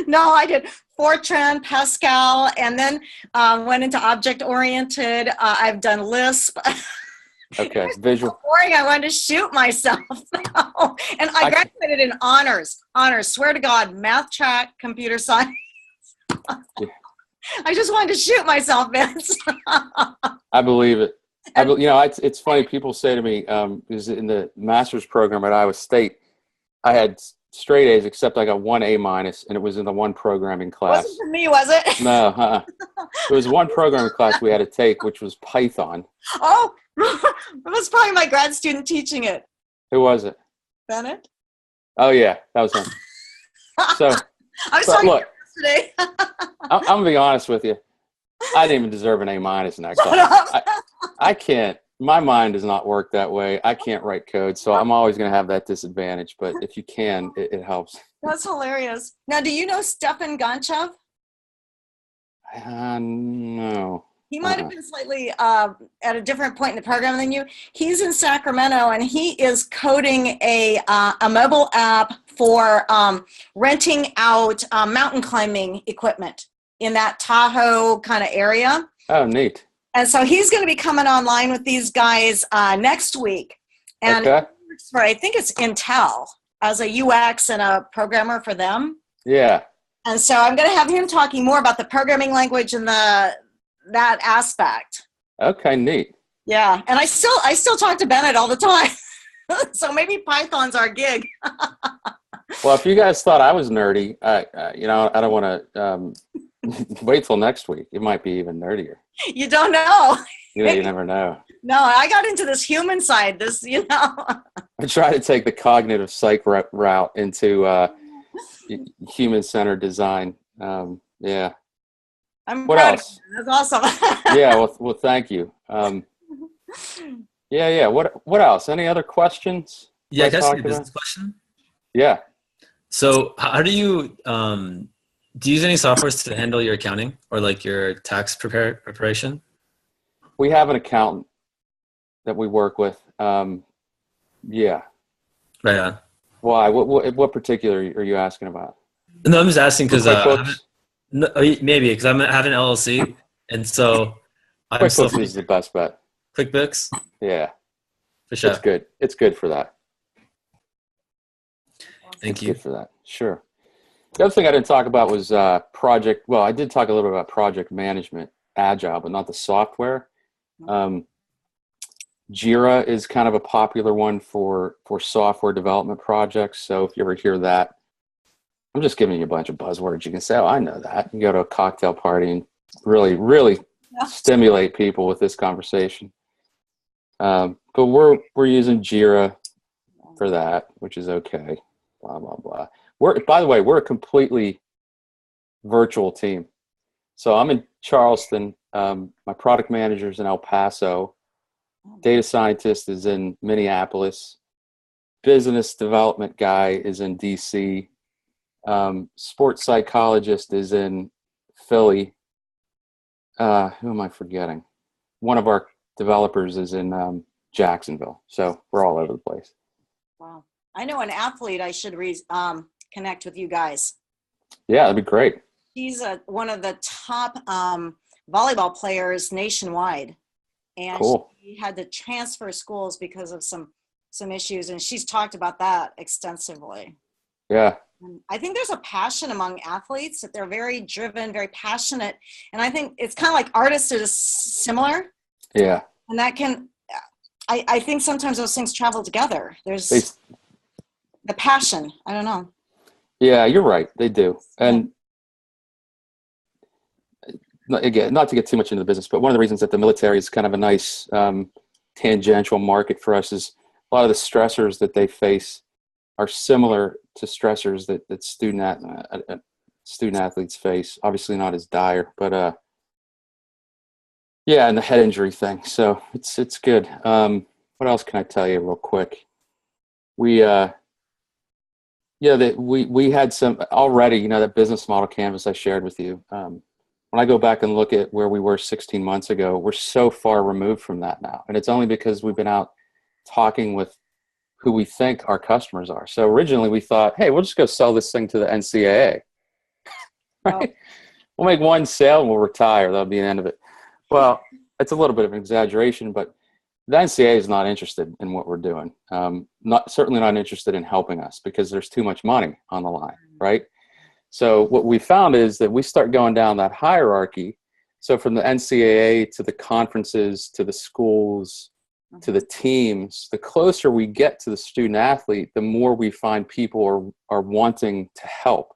A: No, I did Fortran, Pascal, and then went into object-oriented. I've done Lisp.
B: Okay, visual.
A: So boring, I wanted to shoot myself. And I graduated in honors. Swear to God, math track, computer science.
B: Yeah.
A: I just wanted to shoot myself, Vince.
B: I believe it. It's funny. People say to me, because in the master's program at Iowa State, I had straight A's, except I got 1 A-, and it was in the one programming class.
A: Wasn't for me, was it?
B: No, It was one programming class we had to take, which was Python.
A: Oh, it was probably my grad student teaching it.
B: Who was it?
A: Bennett?
B: Oh, yeah, that was him. So,
A: I was talking
B: look,
A: yesterday.
B: I'm going to be honest with you. I didn't even deserve an A- in that class. I can't. My mind does not work that way. I can't write code, so I'm always going to have that disadvantage. But if you can, it helps.
A: That's hilarious. Now, do you know Stefan Gonchev?
B: No.
A: He might have been slightly at a different point in the program than you. He's in Sacramento, and he is coding a mobile app for renting out mountain climbing equipment in that Tahoe kind of area.
B: Oh, neat.
A: And so he's going to be coming online with these guys next week. And
B: okay.
A: He works for, I think it's Intel, as a UX and a programmer for them.
B: Yeah.
A: And so I'm going to have him talking more about the programming language and that aspect.
B: Okay, neat.
A: Yeah, and I still talk to Bennett all the time. So maybe Python's our gig.
B: Well, if you guys thought I was nerdy, I don't want to wait till next week. It might be even nerdier.
A: You don't know.
B: You never know.
A: No, I got into this human side.
B: I try to take the cognitive psych route into human-centered design. Yeah.
A: I'm
B: what
A: proud
B: else?
A: Of you. That's awesome.
B: Yeah. Well, thank you. Yeah. What else? Any other questions?
D: Yeah, can I ask you a business question?
B: Yeah.
D: So, how do you use any softwares to handle your accounting or like your tax preparation?
B: We have an accountant. that we work with. Yeah.
D: Right on.
B: Why? What particular are you asking about?
D: No, I'm just asking because
B: QuickBooks?
D: maybe because I have an LLC, and so I'm still
B: QuickBooks is the best bet.
D: QuickBooks
B: Yeah,
D: for sure.
B: it's good. It's good for that.
D: Thank you.
B: Good for that. Sure. The other thing I didn't talk about was project. Well, I did talk a little bit about project management, Agile, but not the software. Jira is kind of a popular one for software development projects. So if you ever hear that, I'm just giving you a bunch of buzzwords. You can say, "Oh, I know that." You can go to a cocktail party and really stimulate people with this conversation. But we're using Jira for that, which is okay. Blah blah blah. By the way, we're a completely virtual team. So I'm in Charleston. My product manager's in El Paso. Data scientist is in Minneapolis. Business development guy is in DC. Sports psychologist is in Philly. Who am I forgetting? One of our developers is in Jacksonville. So we're all over the place.
A: Wow. I know an athlete I should connect with you guys.
B: Yeah, that'd be great.
A: She's one of the top volleyball players nationwide. And
B: cool.
A: She had to transfer schools because of some issues. And she's talked about that extensively.
B: Yeah.
A: And I think there's a passion among athletes that they're very driven, very passionate. And I think it's kind of like artists are similar.
B: Yeah.
A: And that can, I think sometimes those things travel together. There's the passion. I don't know.
B: Yeah, you're right. They do. And again, not to get too much into the business, but one of the reasons that the military is kind of a nice tangential market for us is a lot of the stressors that they face are similar to stressors that student athletes face. Obviously not as dire, but yeah, and the head injury thing. So it's good. What else can I tell you real quick? We had some already, that business model canvas I shared with you. When I go back and look at where we were 16 months ago, we're so far removed from that now. And it's only because we've been out talking with who we think our customers are. So originally we thought, hey, we'll just go sell this thing to the NCAA. Right? We'll make one sale and we'll retire. That'll be the end of it. Well, it's a little bit of an exaggeration, but the NCAA is not interested in what we're doing. Certainly not interested in helping us because there's too much money on the line, right? So what we found is that we start going down that hierarchy. So from the NCAA to the conferences, to the schools, to the teams, the closer we get to the student athlete, the more we find people are wanting to help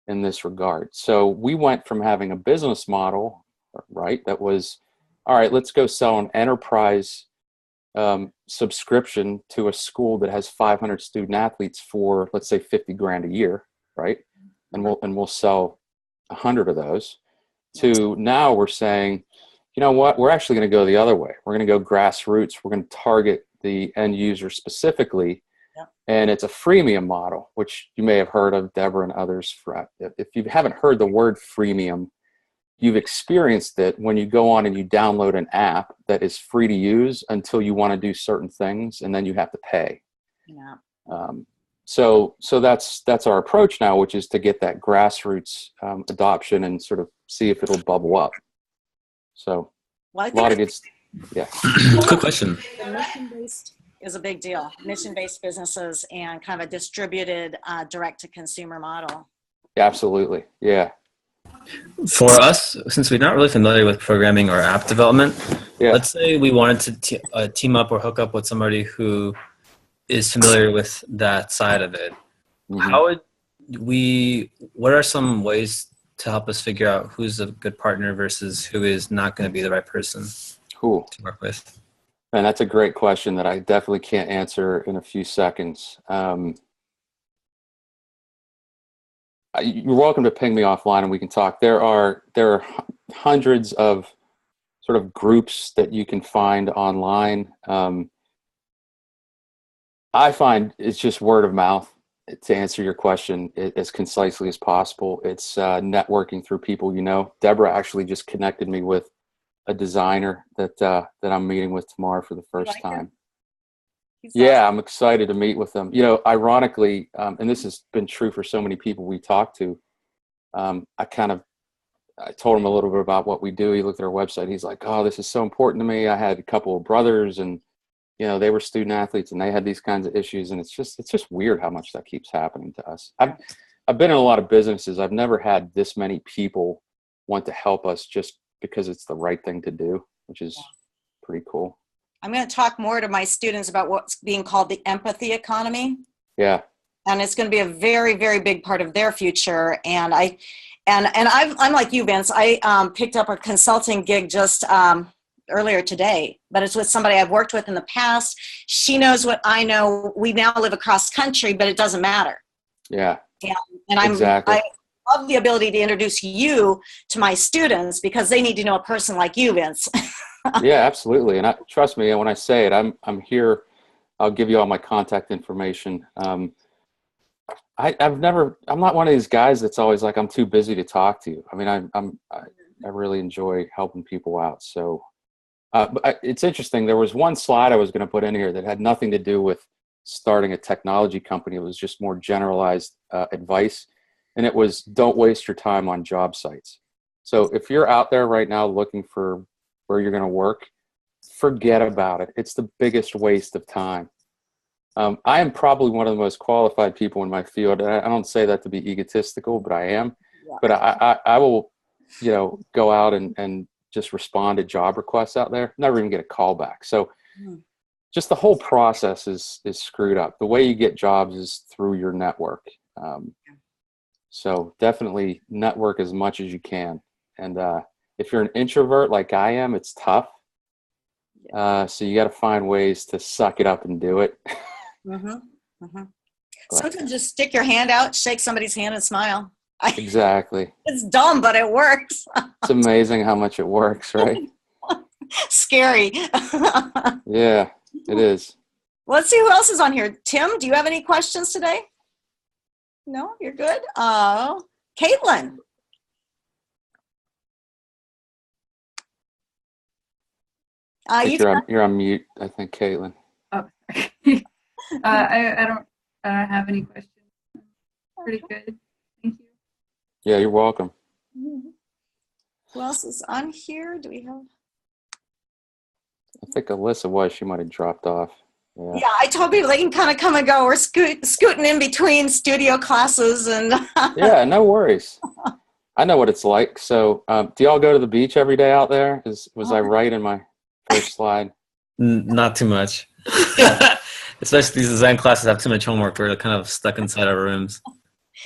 B: in this regard. So we went from having a business model, right, that was, all right, let's go sell an enterprise subscription to a school that has 500 student athletes for, let's say, $50,000 a year, right? And we'll sell 100 of those. To now we're saying, you know what? We're actually going to go the other way. We're going to go grassroots. We're going to target the end user specifically. Yeah. And it's a freemium model, which you may have heard of, Deborah and others. If you haven't heard the word freemium, you've experienced it when you go on and you download an app that is free to use until you want to do certain things, and then you have to pay. Yeah. So that's our approach now, which is to get that grassroots adoption and sort of see if it'll bubble up. So a lot of good, yeah.
D: Quick question.
A: The mission-based is a big deal. Mission-based businesses and kind of a distributed direct-to-consumer model.
B: Absolutely, yeah.
D: For us, since we're not really familiar with programming or app development, let's say we wanted to team up or hook up with somebody who is familiar with that side of it. Mm-hmm. How would what are some ways to help us figure out who's a good partner versus who is not going to be the right person to work with?
B: And that's a great question that I definitely can't answer in a few seconds. You're welcome to ping me offline and we can talk. There are hundreds of sort of groups that you can find online. I find it's just word of mouth to answer your question as concisely as possible. It's networking through people you know. Deborah actually just connected me with a designer that I'm meeting with tomorrow for the first
A: like him?
B: time.
A: He's
B: Yeah, I'm excited to meet with them. You know, ironically, and this has been true for so many people we talk to, I told him a little bit about what we do. He looked at our website. He's like, "Oh, this is so important to me. I had a couple of brothers, and you know, they were student athletes, and they had these kinds of issues. And it's just weird how much that keeps happening to us." I've been in a lot of businesses. I've never had this many people want to help us just because it's the right thing to do, which is pretty cool.
A: I'm going to talk more to my students about what's being called the empathy economy.
B: Yeah.
A: And it's going to be a very, very big part of their future. And I'm like you, Vince. I picked up a consulting gig just earlier today, but it's with somebody I've worked with in the past. She knows what I know. We now live across country, but it doesn't matter.
B: Yeah.
A: And
B: exactly.
A: I love the ability to introduce you to my students because they need to know a person like you, Vince.
B: Yeah, absolutely. And trust me, when I say it, I'm here. I'll give you all my contact information. I'm not one of these guys that's always like, I'm too busy to talk to you. I mean, I really enjoy helping people out. So but it's interesting. There was one slide I was going to put in here that had nothing to do with starting a technology company. It was just more generalized advice. And it was, don't waste your time on job sites. So if you're out there right now looking for where you're going to work, forget about it. It's the biggest waste of time. I am probably one of the most qualified people in my field. I don't say that to be egotistical, but I am.
A: Yeah.
B: But I will, you know, go out and just respond to job requests out there. Never even get a call back. So just the whole process is screwed up. The way you get jobs is through your network. So definitely network as much as you can. And if you're an introvert like I am, it's tough. So you got to find ways to suck it up and do it.
A: Sometimes just stick your hand out, shake somebody's hand, and smile.
B: Exactly.
A: It's dumb, but it works.
B: It's amazing how much it works, right?
A: Scary.
B: Yeah, it is.
A: Let's see who else is on here. Tim, do you have any questions today? No, you're good. Caitlin.
B: You're on mute, I think, Caitlin.
E: Oh, sorry. I don't have any questions. Pretty good. Thank you.
B: Yeah, you're welcome.
A: Who else is on here? Do we have?
B: I think Alyssa was. She might have dropped off.
A: Yeah, I told people they can kind of come and go. We're scooting in between studio classes and.
B: Yeah, no worries. I know what it's like. So, do y'all go to the beach every day out there? Was I right in my first slide?
D: Not too much. Especially these design classes have too much homework. We're kind of stuck inside our rooms.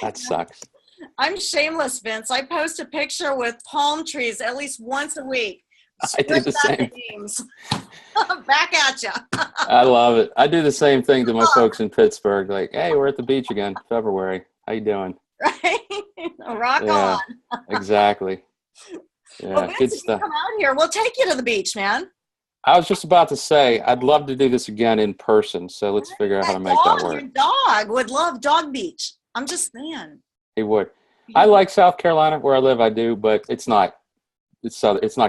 B: That sucks.
A: I'm shameless, Vince. I post a picture with palm trees at least once a week.
B: I do the same.
A: Back at you.
B: I love it. I do the same thing to my folks in Pittsburgh. Like, hey, we're at the beach again, February. How you doing?
A: Right? Rock
B: Yeah,
A: on.
B: exactly. Yeah,
A: Well, Vince,
B: good
A: if
B: stuff.
A: you come out here, we'll take you to the beach, man.
B: I was just about to say, I'd love to do this again in person. So let's figure out how to make that work.
A: Your dog would love Dog Beach. I'm just saying.
B: He would. I like South Carolina, where I live. I do, but it's not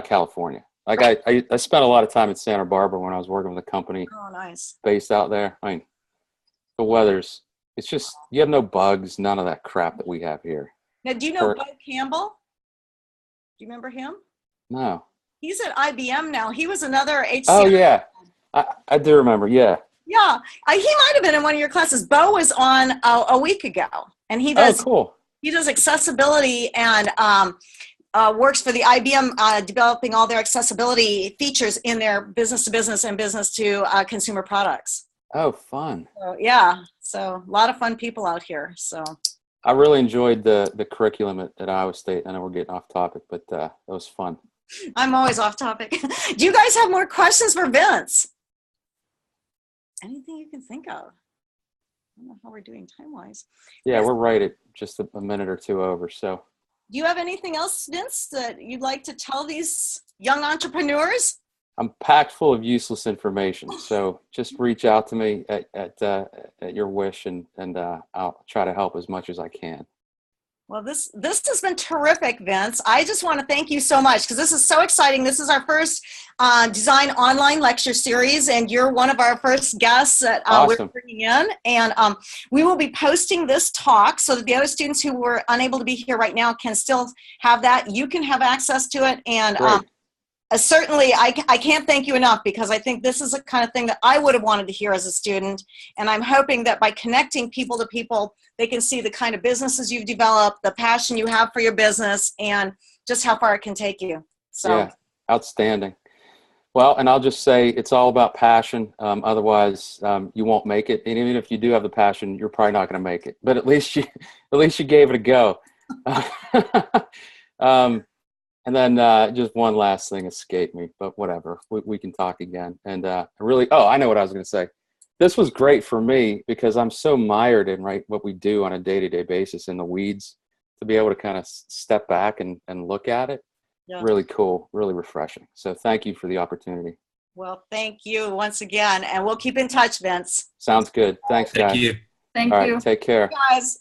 B: California. Like I spent a lot of time in Santa Barbara when I was working with a company
A: nice.
B: based out there. I mean, the weather's, it's just, you have no bugs, none of that crap that we have here.
A: Now, do you know Bo Campbell? Do you remember him?
B: No.
A: He's at IBM now. He was another HCI.
B: Oh, yeah. I do remember, yeah.
A: Yeah. He might have been in one of your classes. Bo was on a week ago, and he does.
B: Oh, cool.
A: He does accessibility and works for the IBM developing all their accessibility features in their business-to-business and business-to-consumer products.
B: Oh, fun.
A: So, yeah. So a lot of fun people out here. So
B: I really enjoyed the curriculum at Iowa State. I know we're getting off topic, but that was fun.
A: I'm always off topic. Do you guys have more questions for Vince? Anything you can think of? I don't know how we're doing time-wise.
B: Yeah, we're right at just a minute or two over. So,
A: do you have anything else, Vince, that you'd like to tell these young entrepreneurs?
B: I'm packed full of useless information. So just reach out to me at your wish, and I'll try to help as much as I can.
A: Well, this has been terrific, Vince. I just want to thank you so much because this is so exciting. This is our first design online lecture series, and you're one of our first guests that
B: Awesome.
A: we're bringing in. And we will be posting this talk so that the other students who were unable to be here right now can still have that. You can have access to it. And certainly, I can't thank you enough because I think this is the kind of thing that I would have wanted to hear as a student. And I'm hoping that by connecting people to people, they can see the kind of businesses you've developed, the passion you have for your business, and just how far it can take you. So,
B: yeah, outstanding. Well, and I'll just say it's all about passion. Otherwise, you won't make it. And even if you do have the passion, you're probably not going to make it. But at least you gave it a go. And then just one last thing escaped me, but whatever. We can talk again. And I know what I was going to say. This was great for me because I'm so mired in what we do on a day-to-day basis in the weeds. To be able to kind of step back and look at it, really cool, really refreshing. So thank you for the opportunity.
A: Well, thank you once again, and we'll keep in touch, Vince.
B: Sounds good. Thanks, guys.
D: Thank you.
E: Thank
B: All
E: you.
B: right, take care.
A: Guys.